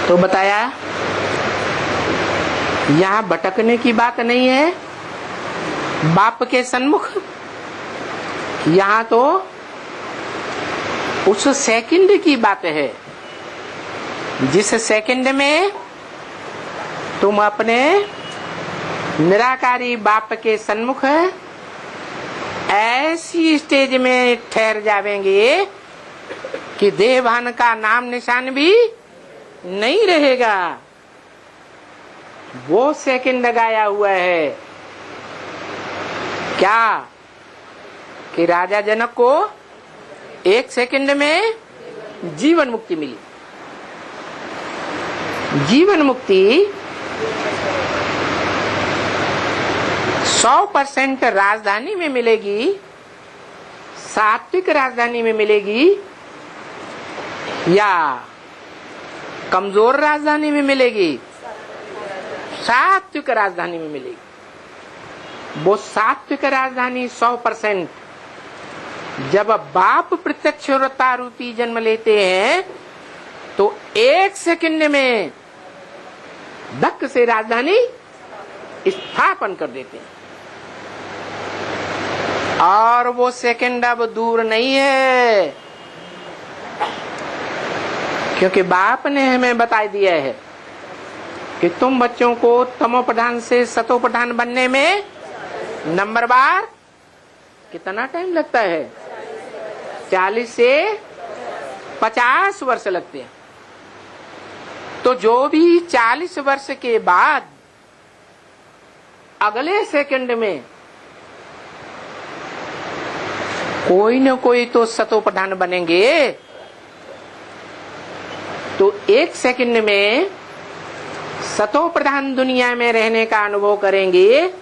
तो बताया यहाँ भटकने की बात नहीं है बाप के सन्मुख, यहाँ तो उस सेकंड की बात है जिस सेकंड में तुम अपने निराकारी बाप के सन्मुख ऐसी स्टेज में ठहर जावेंगे कि देवभान का नाम निशान भी नहीं रहेगा। वो सेकंड गाया हुआ है क्या कि राजा जनक को एक सेकंड में जीवन मुक्ति मिली। जीवन मुक्ति 100% राजधानी में मिलेगी, सात्विक राजधानी में मिलेगी या कमजोर राजधानी में मिलेगी? सात्विक राजधानी में मिलेगी। वो सात्विक राजधानी 100% जब बाप प्रत्यक्षता रूपी जन्म लेते हैं तो एक सेकंड में धक्क से राजधानी स्थापन कर देते हैं। और वो सेकंड अब दूर नहीं है, क्योंकि बाप ने हमें बता दिया है कि तुम बच्चों को तमो प्रधान से सतो प्रधान बनने में नंबर बार कितना टाइम लगता है? 40 से 50 वर्ष लगते हैं। तो जो भी 40 वर्ष के बाद अगले सेकंड में कोई न कोई तो सतो प्रधान बनेंगे, तो एक सेकंड में सतो प्रधान दुनिया में रहने का अनुभव करेंगे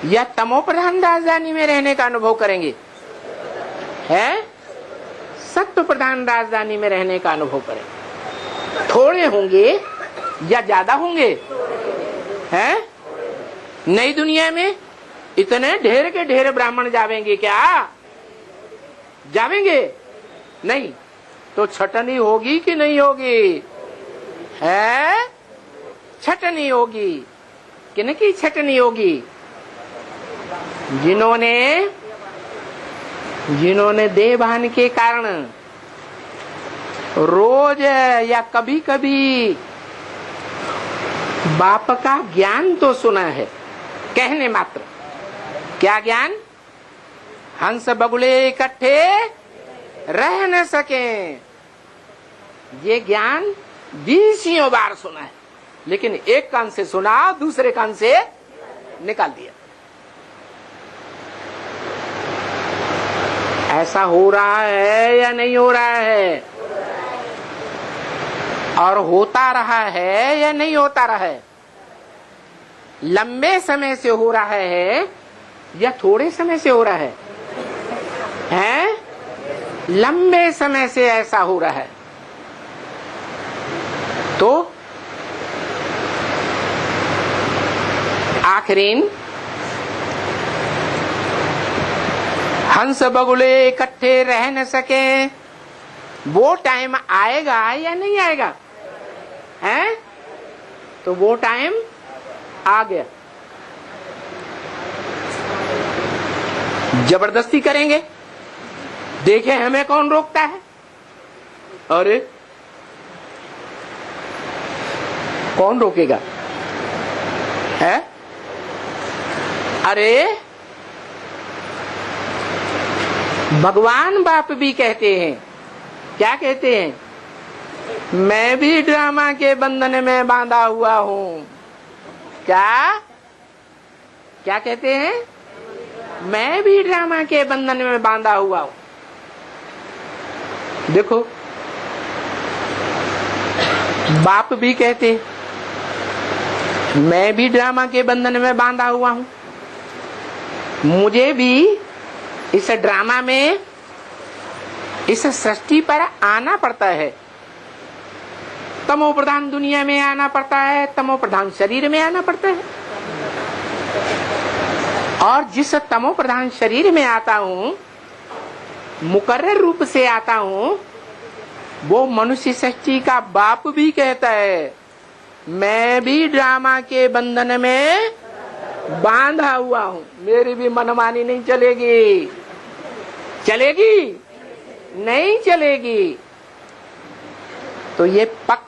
या तमो प्रधान राजधानी में रहने का अनुभव करेंगे? है सत्व प्रधान राजधानी में रहने का अनुभव करेंगे। थोड़े होंगे या ज्यादा होंगे? हैं नई दुनिया में इतने ढेर के ढेर ब्राह्मण जावेंगे क्या? जावेंगे नहीं। तो छटनी होगी कि नहीं होगी? है छटनी होगी कि नहीं? छटनी होगी। जिन्होंने देवभान के कारण रोज या कभी कभी बाप का ज्ञान तो सुना है, कहने मात्र। क्या ज्ञान? हंस बगुले इकट्ठे रह न सके, ये ज्ञान 20 बार सुना है, लेकिन एक कान से सुना, दूसरे कान से निकाल दिया। ऐसा हो रहा है या नहीं हो रहा है? और होता रहा है या नहीं होता रहा है? लंबे समय से हो रहा है या थोड़े समय से हो रहा है? हैं? लंबे समय से ऐसा हो रहा है। तो आखिरीन हंस बगुले इकट्ठे रह न सके, वो टाइम आएगा या नहीं आएगा? हैं? तो वो टाइम आ गया। जबरदस्ती करेंगे, देखे हमें कौन रोकता है। अरे कौन रोकेगा? है? अरे भगवान बाप भी कहते हैं, क्या कहते हैं? मैं भी ड्रामा के बंधन में बांधा हुआ हूं। क्या क्या कहते हैं? मैं भी ड्रामा के बंधन में बांधा हुआ हूं। देखो बाप भी कहते मैं भी ड्रामा के बंधन में बांधा हुआ हूं, मुझे भी इस ड्रामा में, इस सृष्टि पर आना पड़ता है। तमो प्रधान दुनिया में आना पड़ता है, तमो प्रधान शरीर में आना पड़ता है। और जिस तमो प्रधान शरीर में आता हूं, मुकर्रर रूप से आता हूं, वो मनुष्य सृष्टि का बाप भी कहता है मैं भी ड्रामा के बंधन में बांधा हुआ हूँ, मेरी भी मनमानी नहीं चलेगी। चलेगी? नहीं चलेगी। तो ये पक्का